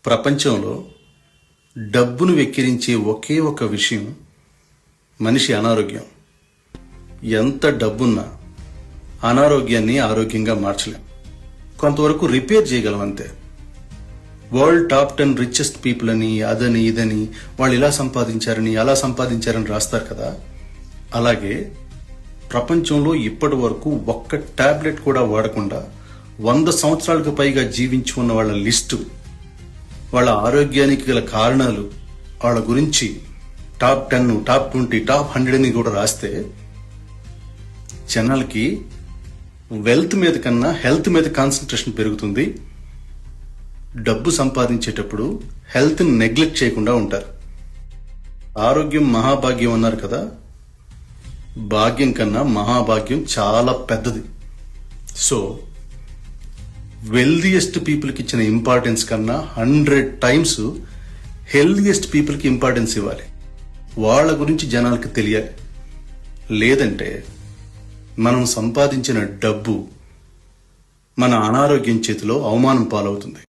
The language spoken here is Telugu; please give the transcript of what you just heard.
ప్రపంచంలో డబ్బును వెక్కిరించే ఒకే ఒక విషయం మనిషి అనారోగ్యం. ఎంత డబ్బున్నా అనారోగ్యాన్ని ఆరోగ్యంగా మార్చలేం. కొంతవరకు రిపేర్ చేయగలం అంతే. వరల్డ్ టాప్ 10 రిచెస్ట్ పీపుల్ అని అదని ఇదని వాళ్ళు ఇలా సంపాదించారని అలా సంపాదించారని రాస్తారు కదా. అలాగే ప్రపంచంలో ఇప్పటి వరకు ఒక్క టాబ్లెట్ కూడా వాడకుండా 100 సంవత్సరాలకు పైగా జీవించి ఉన్న వాళ్ళ లిస్టు, వాళ్ళ ఆరోగ్యానికి గల కారణాలు, వాళ్ళ గురించి టాప్ 10, టాప్ 20, టాప్ 100 అని కూడా రాస్తే జనాలకి వెల్త్ మీద కన్నా హెల్త్ మీద కాన్సన్ట్రేషన్ పెరుగుతుంది. డబ్బు సంపాదించేటప్పుడు హెల్త్ని నెగ్లెక్ట్ చేయకుండా ఉంటారు. ఆరోగ్యం మహాభాగ్యం అన్నారు కదా, భాగ్యం కన్నా మహాభాగ్యం చాలా పెద్దది. సో వెల్దియెస్ట్ పీపుల్కి ఇచ్చిన ఇంపార్టెన్స్ కన్నా 100 టైమ్స్ హెల్దియెస్ట్ పీపుల్కి ఇంపార్టెన్స్ ఇవ్వాలి. వాళ్ళ గురించి జనాలకు తెలియాలి. లేదంటే మనం సంపాదించిన డబ్బు మన అనారోగ్యం చేతిలో అవమానం పాలవుతుంది.